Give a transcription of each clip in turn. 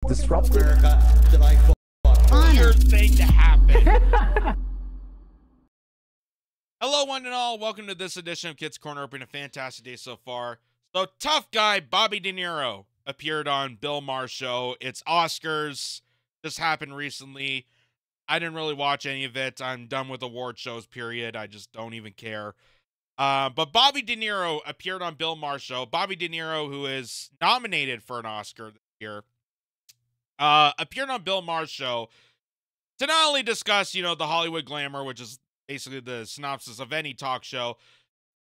disruptive. Weird thing to happen. Hello, one and all. Welcome to this edition of Kitz Corner. Been a fantastic day so far. So, tough guy Bobby De Niro appeared on Bill Maher's show. It's Oscars. This happened recently. I didn't really watch any of it. I'm done with award shows, period. I just don't even care. But Bobby De Niro appeared on Bill Maher's show. Bobby De Niro, who is nominated for an Oscar this year, appeared on Bill Maher's show to not only discuss, the Hollywood glamour, which is basically the synopsis of any talk show,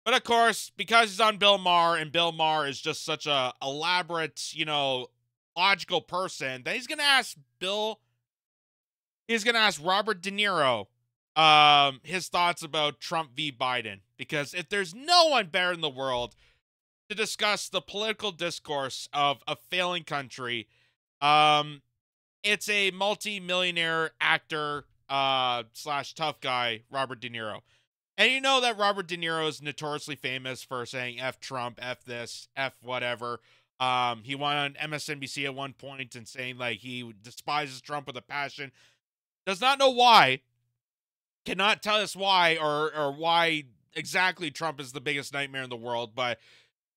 but of course, because he's on Bill Maher, and Bill Maher is just such a elaborate, logical person, that he's going to ask Robert De Niro his thoughts about Trump v. Biden. Because if there's no one better in the world to discuss the political discourse of a failing country, it's a multi-millionaire actor slash tough guy, Robert De Niro. And you know that Robert De Niro is notoriously famous for saying F Trump, F this, F whatever. He went on MSNBC at one point and saying like he despises Trump with a passion. Does not know why. Cannot tell us why or why exactly Trump is the biggest nightmare in the world, but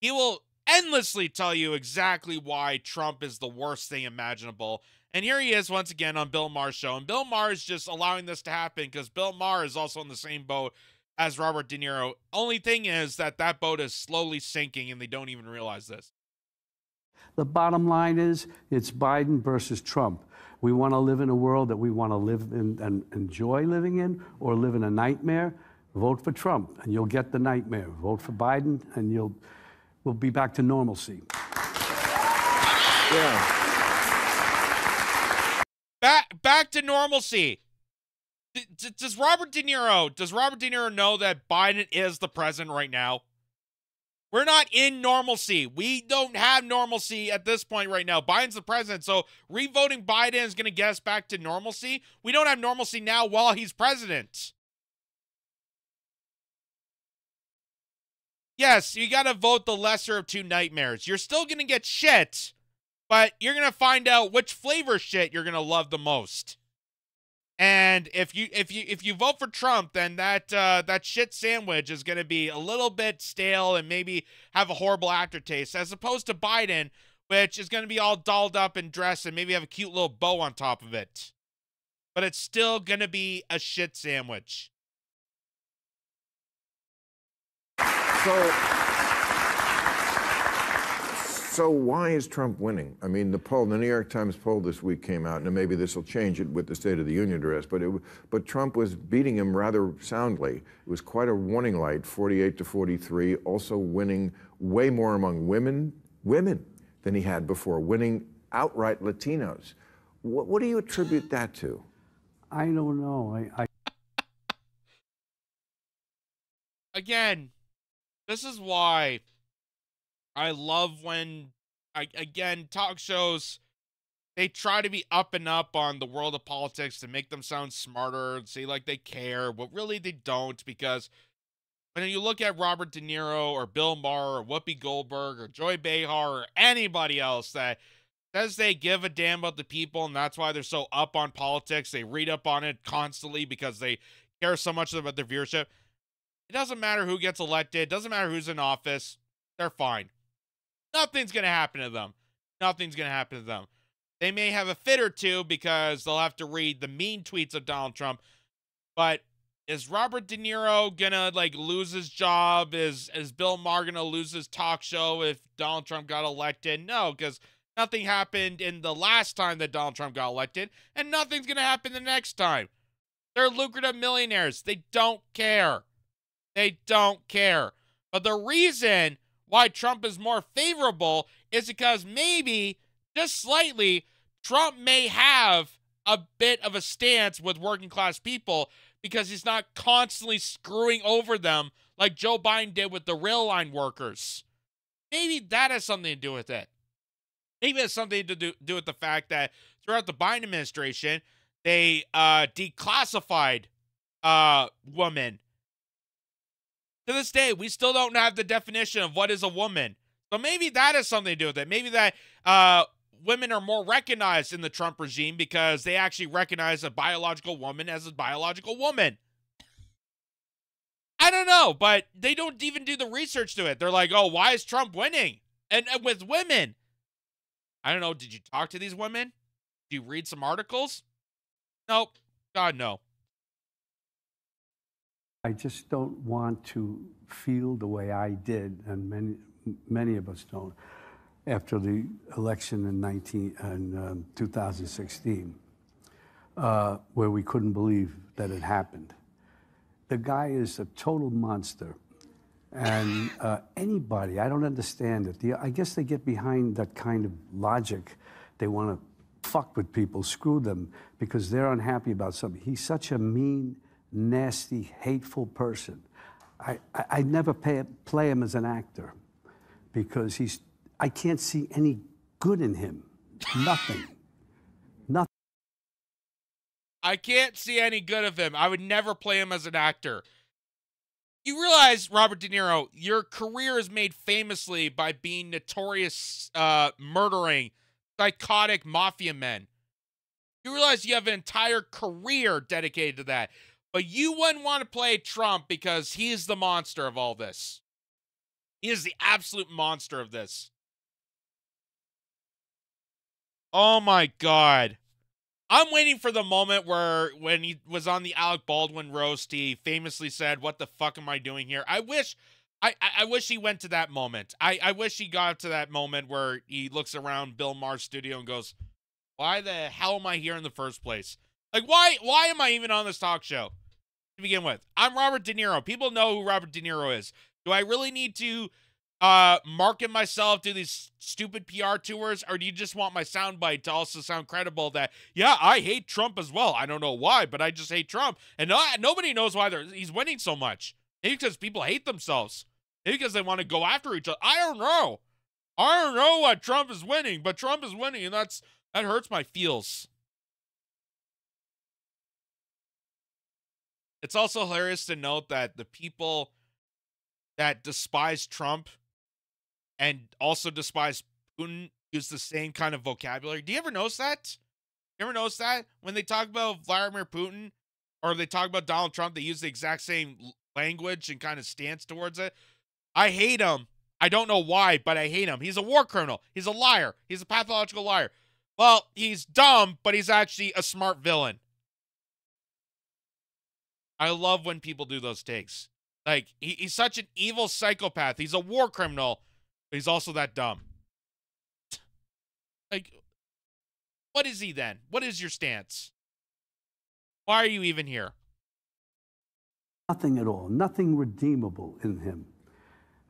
he will endlessly tell you exactly why Trump is the worst thing imaginable. And here he is once again on Bill Maher's show. And Bill Maher is just allowing this to happen because Bill Maher is also in the same boat as Robert De Niro. Only thing is that boat is slowly sinking and they don't even realize this. The bottom line is it's Biden versus Trump. We want to live in a world that we want to live in and enjoy living in, or live in a nightmare. Vote for Trump and you'll get the nightmare. Vote for Biden and we'll be back to normalcy. Yeah. Back to normalcy. Does Robert De Niro know that Biden is the president right now? We're not in normalcy. We don't have normalcy at this point right now. Biden's the president, so revoting Biden is going to get us back to normalcy. We don't have normalcy now while he's president. Yes, you got to vote the lesser of two nightmares. You're still going to get shit, but you're going to find out which flavor shit you're going to love the most. And if you vote for Trump, then that shit sandwich is going to be a little bit stale and maybe have a horrible aftertaste, as opposed to Biden, which is going to be all dolled up and dressed and maybe have a cute little bow on top of it. But it's still going to be a shit sandwich. So why is Trump winning? I mean, the New York Times poll this week came out, and maybe this will change it with the State of the Union address, but Trump was beating him rather soundly. It was quite a warning light, 48-43, also winning way more among women than he had before, winning outright Latinos. What do you attribute that to? I don't know. Again, this is why I love when, again, talk shows, they try to be up and up on the world of politics to make them sound smarter and say like they care, but really they don't, because when you look at Robert De Niro or Bill Maher or Whoopi Goldberg or Joy Behar or anybody else that says they give a damn about the people and that's why they're so up on politics, they read up on it constantly because they care so much about their viewership, it doesn't matter who gets elected, it doesn't matter who's in office, they're fine. Nothing's going to happen to them. Nothing's going to happen to them. They may have a fit or two because they'll have to read the mean tweets of Donald Trump. But is Robert De Niro going to, lose his job? Is Bill Maher going to lose his talk show if Donald Trump got elected? No, because nothing happened in the last time that Donald Trump got elected, and nothing's going to happen the next time. They're lucrative millionaires. They don't care. They don't care. But the reason why Trump is more favorable is because maybe, just slightly, Trump may have a bit of a stance with working class people because he's not constantly screwing over them like Joe Biden did with the rail line workers. Maybe that has something to do with it. Maybe it has something to do with the fact that throughout the Biden administration, they declassified women. To this day, we still don't have the definition of what is a woman. So maybe that has something to do with it. Maybe that women are more recognized in the Trump regime because they actually recognize a biological woman as a biological woman. I don't know, but they don't even do the research to it. They're like, oh, why is Trump winning? And with women, I don't know, did you talk to these women? Do you read some articles? Nope. God, no. I just don't want to feel the way I did, and many of us don't, after the election in 2016, where we couldn't believe that it happened. The guy is a total monster. And anybody, I don't understand it. I guess they get behind that kind of logic. They want to fuck with people, screw them, because they're unhappy about something. He's such a mean, nasty, hateful person. I never play him as an actor because I can't see any good in him. Nothing. Nothing. I can't see any good of him. I would never play him as an actor. You realize, Robert De Niro, your career is made famously by being notorious, murdering, psychotic mafia men. You realize you have an entire career dedicated to that. But you wouldn't want to play Trump because he is the monster of all this. He is the absolute monster of this. Oh my God. I'm waiting for the moment where, when he was on the Alec Baldwin roast, he famously said, "What the fuck am I doing here?" I wish he went to that moment. I wish he got to that moment where he looks around Bill Maher's studio and goes, "Why the hell am I here in the first place? Like, why am I even on this talk show?" To begin with, I'm Robert De Niro. People know who Robert De Niro is. Do I really need to market myself, do these stupid PR tours, or do you just want my soundbite to also sound credible that, yeah, I hate Trump as well. I don't know why, but I just hate Trump. And nobody knows why he's winning so much. Maybe because people hate themselves. Maybe because they want to go after each other. I don't know. I don't know why Trump is winning, but Trump is winning, and that hurts my feels. It's also hilarious to note that the people that despise Trump and also despise Putin use the same kind of vocabulary. Do you ever notice that? You ever notice that? When they talk about Vladimir Putin or they talk about Donald Trump, they use the exact same language and kind of stance towards it. I hate him. I don't know why, but I hate him. He's a war criminal. He's a liar. He's a pathological liar. Well, he's dumb, but he's actually a smart villain. I love when people do those takes. Like, he's such an evil psychopath. He's a war criminal, but he's also that dumb. Like, what is he then? What is your stance? Why are you even here? Nothing at all. Nothing redeemable in him.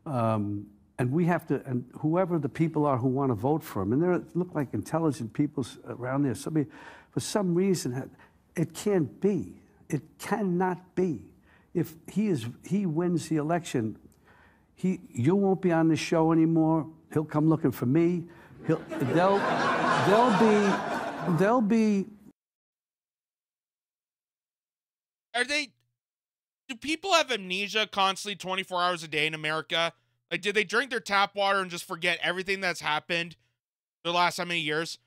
And we have to, and whoever the people are who want to vote for him, and there look like intelligent people around there. Somebody, for some reason, it can't be. It cannot be. If he wins the election, you won't be on the show anymore. He'll come looking for me. They'll be. Do people have amnesia constantly 24 hours a day in America? Like, did they drink their tap water and just forget everything that's happened the last how many years?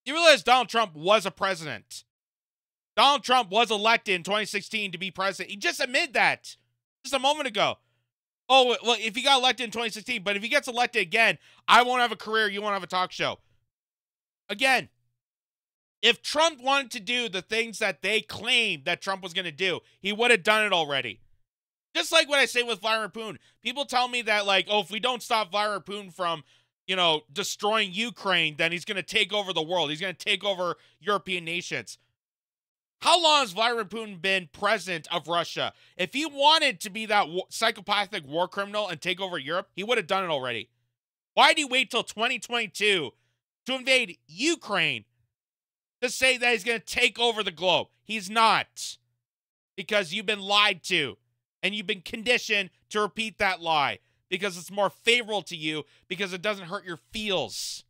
You realize Donald Trump was a president. Donald Trump was elected in 2016 to be president. He just admitted that just a moment ago. Oh, well, if he got elected in 2016, but if he gets elected again, I won't have a career, you won't have a talk show. Again, if Trump wanted to do the things that they claimed that Trump was going to do, he would have done it already. Just like what I say with Vladimir Putin. People tell me that, like, oh, if we don't stop Vladimir Putin from, destroying Ukraine, then he's going to take over the world. He's going to take over European nations. How long has Vladimir Putin been president of Russia? If he wanted to be that psychopathic war criminal and take over Europe, he would have done it already. Why did he wait till 2022 to invade Ukraine to say that he's going to take over the globe? He's not. Because you've been lied to. And you've been conditioned to repeat that lie. Because it's more favorable to you. Because it doesn't hurt your feels.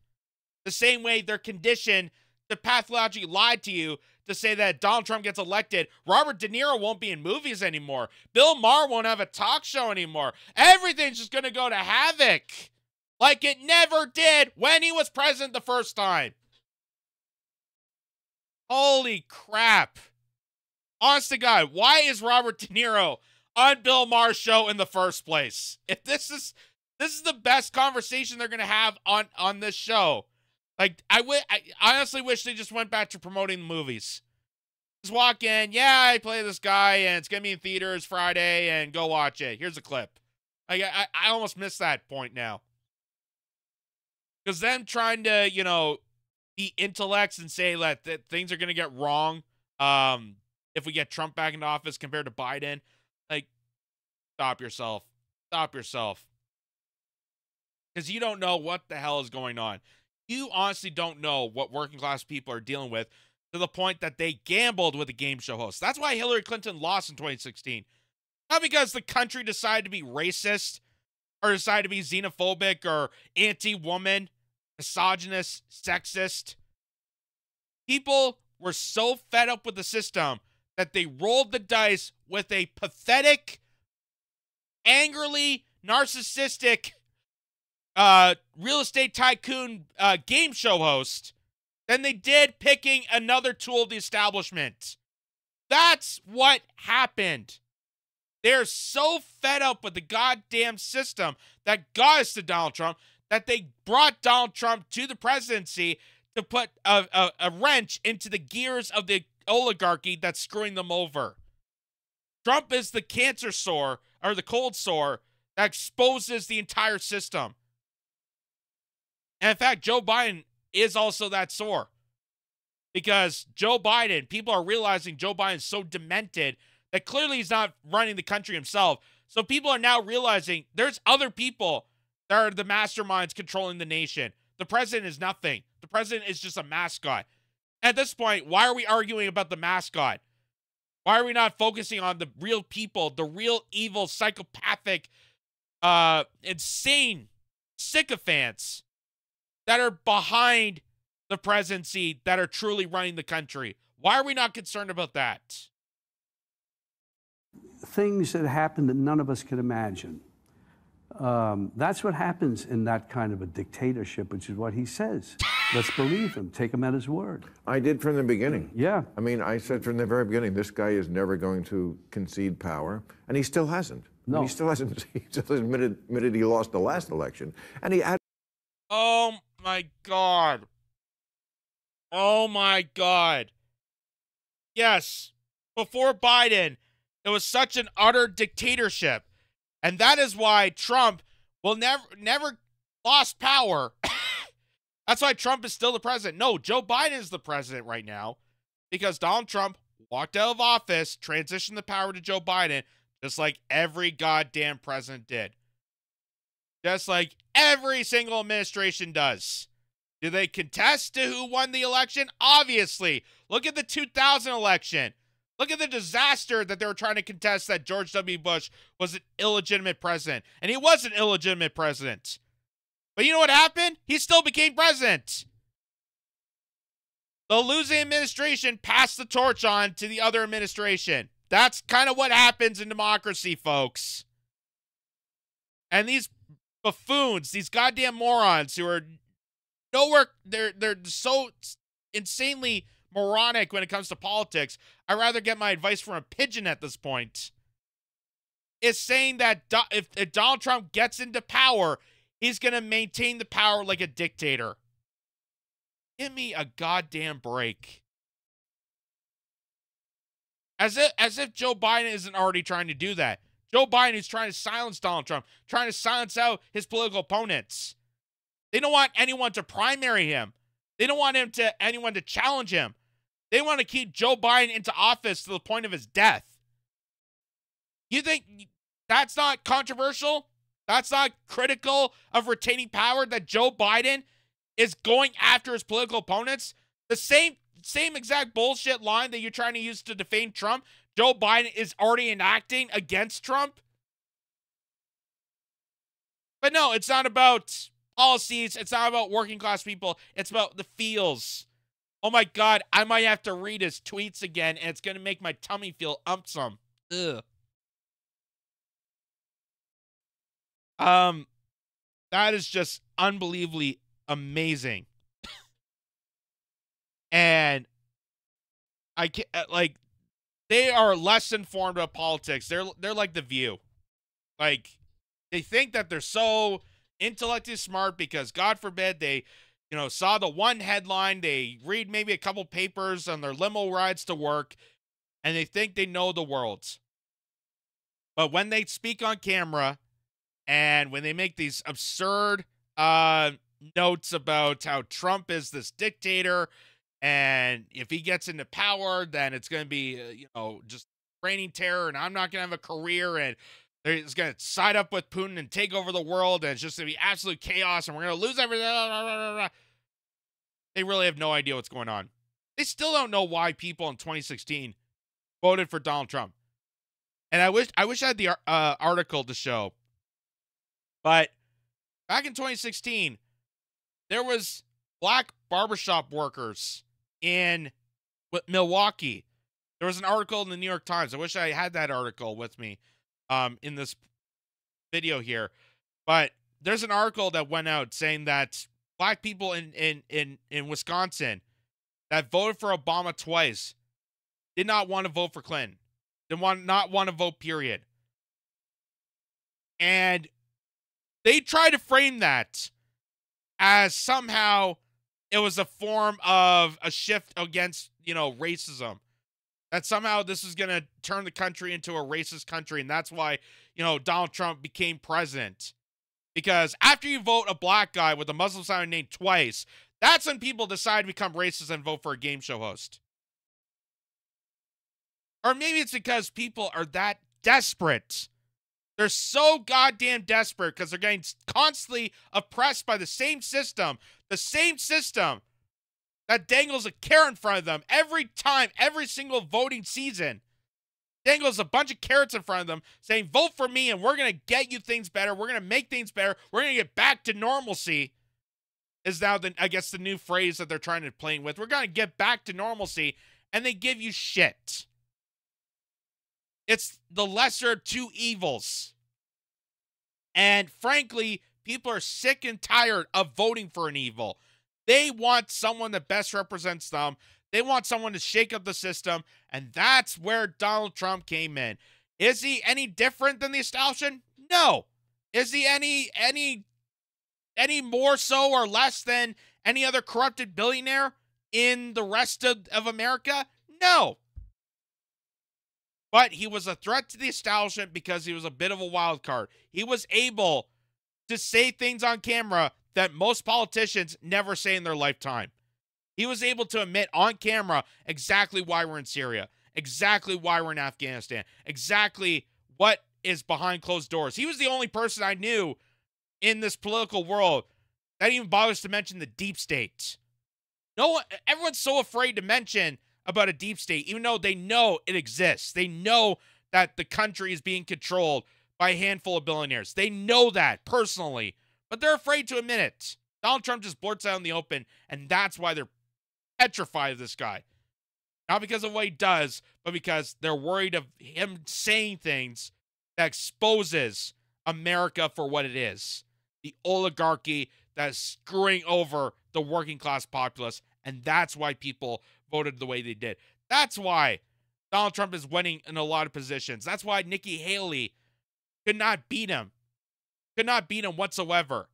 The same way they're conditioned to pathologically lie to you to say that Donald Trump gets elected, Robert De Niro won't be in movies anymore. Bill Maher won't have a talk show anymore. Everything's just going to go to havoc. like it never did when he was president the first time. Holy crap. Honest to God, why is Robert De Niro on Bill Maher's show in the first place? If this is the best conversation they're going to have on this show. Like, I honestly wish they just went back to promoting the movies. Just walk in, yeah, I play this guy, and it's going to be in theaters Friday, and go watch it. Here's a clip. I almost missed that point now. Because them trying to, you know, be intellects and say that things are going to get wrong if we get Trump back into office compared to Biden. Like, stop yourself. Stop yourself. Because you don't know what the hell is going on. You honestly don't know what working class people are dealing with to the point that they gambled with a game show host. That's why Hillary Clinton lost in 2016. Not because the country decided to be racist or decided to be xenophobic or anti-woman, misogynist, sexist. People were so fed up with the system that they rolled the dice with a pathetic, angrily narcissistic real estate tycoon game show host than they did picking another tool of the establishment. That's what happened. They're so fed up with the goddamn system that got us to Donald Trump that they brought Donald Trump to the presidency to put a wrench into the gears of the oligarchy that's screwing them over. Trump is the cancer sore, or the cold sore, that exposes the entire system. And in fact, Joe Biden is also that sore. Because Joe Biden, people are realizing Joe Biden's so demented that clearly he's not running the country himself. So people are now realizing there's other people that are the masterminds controlling the nation. The president is nothing. The president is just a mascot. At this point, why are we arguing about the mascot? Why are we not focusing on the real people, the real evil, psychopathic, insane sycophants that are behind the presidency, that are truly running the country? Why are we not concerned about that? Things that happen that none of us could imagine. That's what happens in that kind of a dictatorship, which is what he says. Let's believe him. Take him at his word. I did from the beginning. Yeah. I mean, I said from the very beginning, this guy is never going to concede power, and he still hasn't. No. He still hasn't. He just admitted he lost the last election, and he had. Oh my God. Oh my God. Yes. Before Biden, it was such an utter dictatorship. And that is why Trump will never lost power. That's why Trump is still the president. No, Joe Biden is the president right now because Donald Trump walked out of office, transitioned the power to Joe Biden, just like every goddamn president did. Just like every single administration does. Do they contest to who won the election? Obviously. Look at the 2000 election. Look at the disaster that they were trying to contest that George W. Bush was an illegitimate president. And he was an illegitimate president. But you know what happened? He still became president. The losing administration passed the torch on to the other administration. That's kind of what happens in democracy, folks. And these buffoons, these goddamn morons who are nowhere, they're so insanely moronic when it comes to politics. I'd rather get my advice from a pigeon at this point. Is saying that if Donald Trump gets into power, he's going to maintain the power like a dictator. Give me a goddamn break. As if Joe Biden isn't already trying to do that. Joe Biden is trying to silence Donald Trump, trying to silence out his political opponents. They don't want anyone to primary him. They don't want anyone to challenge him. They want to keep Joe Biden into office to the point of his death. You think that's not controversial? That's not critical of retaining power, that Joe Biden is going after his political opponents? The same exact bullshit line that you're trying to use to defame Trump, Joe Biden is already enacting against Trump. But no, it's not about policies. It's not about working class people. It's about the feels. Oh my God, I might have to read his tweets again, and it's going to make my tummy feel umpsome. Ugh. That is just unbelievably amazing. And I can't, like, they are less informed about politics. They're like The View. Like, they think that they're so intellectually smart because, God forbid, they, saw the one headline, they read maybe a couple papers on their limo rides to work, and they think they know the world. But when they speak on camera and when they make these absurd notes about how Trump is this dictator, and if he gets into power, then it's going to be, just reigning terror, and I'm not going to have a career, and he's going to side up with Putin and take over the world, and it's just going to be absolute chaos, and we're going to lose everything. They really have no idea what's going on. They still don't know why people in 2016 voted for Donald Trump. And I wish I had the article to show. But back in 2016, there was black barbershop workers in Milwaukee. There was an article in the New York Times. I wish I had that article with me in this video here. But there's an article that went out saying that black people in Wisconsin that voted for Obama twice did not want to vote for Clinton. Did not want to vote, period. And they try to frame that as somehow it was a form of a shift against, racism. That somehow this is going to turn the country into a racist country, and that's why, Donald Trump became president. Because after you vote a black guy with a Muslim sounding name twice, that's when people decide to become racist and vote for a game show host. Or maybe it's because people are that desperate. They're so goddamn desperate because they're getting constantly oppressed by the same system that dangles a carrot in front of them every time, every single voting season. Dangles a bunch of carrots in front of them saying, vote for me and we're going to get you things better. We're going to make things better. We're going to get back to normalcy is now, I guess, the new phrase that they're trying to play with. We're going to get back to normalcy, and they give you shit. It's the lesser of two evils. And frankly, people are sick and tired of voting for an evil. They want someone that best represents them. They want someone to shake up the system, and that's where Donald Trump came in. Is he any different than the establishment? No. Is he any more so or less than any other corrupted billionaire in the rest of America? No. But he was a threat to the establishment because he was a bit of a wild card. He was able to say things on camera that most politicians never say in their lifetime. He was able to admit on camera exactly why we're in Syria, exactly why we're in Afghanistan, exactly what is behind closed doors. He was the only person I knew in this political world that even bothers to mention the deep state. Everyone's so afraid to mention about a deep state, even though they know it exists. They know that the country is being controlled by a handful of billionaires. They know that personally, but they're afraid to admit it. Donald Trump just blurts out in the open, and that's why they're petrified of this guy. Not because of what he does, but because they're worried of him saying things that exposes America for what it is. The oligarchy that is screwing over the working class populace, and that's why people voted the way they did. That's why Donald Trump is winning in a lot of positions. That's why Nikki Haley could not beat him. Could not beat him whatsoever.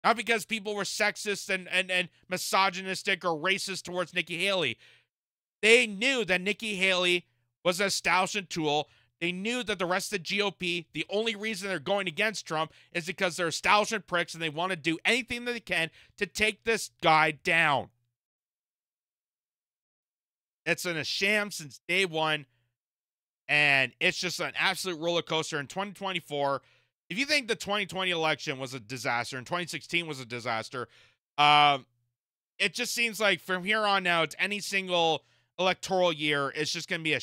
Not because people were sexist and misogynistic or racist towards Nikki Haley. They knew that Nikki Haley was an establishment tool. They knew that the rest of the GOP, the only reason they're going against Trump is because they're establishment pricks and they want to do anything that they can to take this guy down. It's been a sham since day one, and it's just an absolute roller coaster in 2024. If you think the 2020 election was a disaster and 2016 was a disaster, it just seems like from here on out, any single electoral year is just going to be an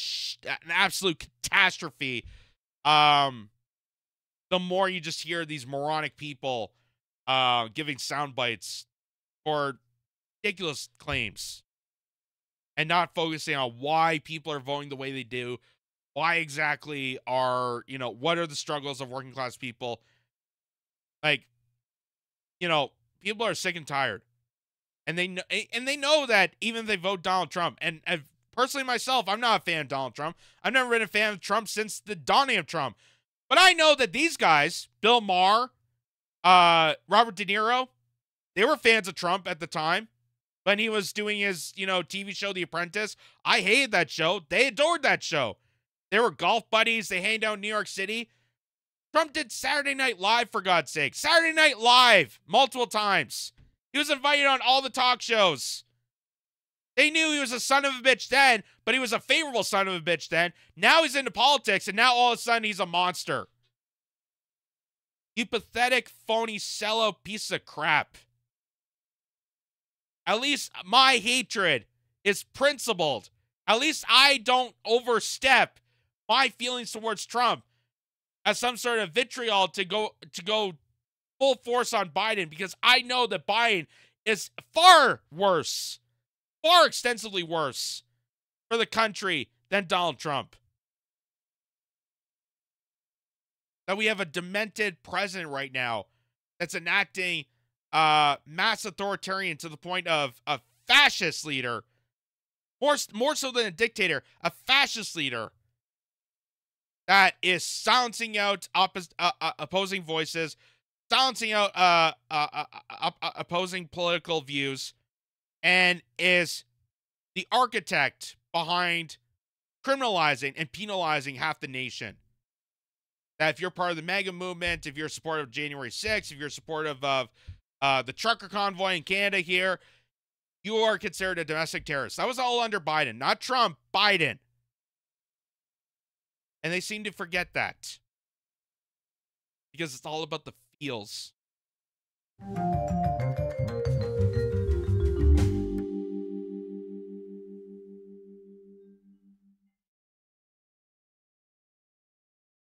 absolute catastrophe. The more you just hear these moronic people giving sound bites for ridiculous claims and not focusing on why people are voting the way they do, why exactly are, what are the struggles of working class people? Like, you know, people are sick and tired. And they know that even if they vote Donald Trump, and personally myself, I'm not a fan of Donald Trump. I've never been a fan of Trump since the dawning of Trump. But I know that these guys, Bill Maher, Robert De Niro, they were fans of Trump at the time when he was doing his, TV show, The Apprentice. I hated that show. They adored that show. They were golf buddies. They hanged out in New York City. Trump did Saturday Night Live, for God's sake. Saturday Night Live, multiple times. He was invited on all the talk shows. They knew he was a son of a bitch then, but he was a favorable son of a bitch then. Now he's into politics, and now all of a sudden he's a monster. You pathetic, phony, sellout piece of crap. At least my hatred is principled. At least I don't overstep my feelings towards Trump as some sort of vitriol to go full force on Biden, because I know that Biden is far worse, far extensively worse for the country than Donald Trump. That we have a demented president right now that's enacting mass authoritarian to the point of a fascist leader, more so than a dictator, a fascist leader that is silencing out opposing voices, silencing out opposing political views, and is the architect behind criminalizing and penalizing half the nation. That if you're part of the MAGA movement, if you're supportive of January 6th, if you're supportive of the trucker convoy in Canada here, you are considered a domestic terrorist. That was all under Biden, not Trump, Biden. And they seem to forget that. Because it's all about the feels.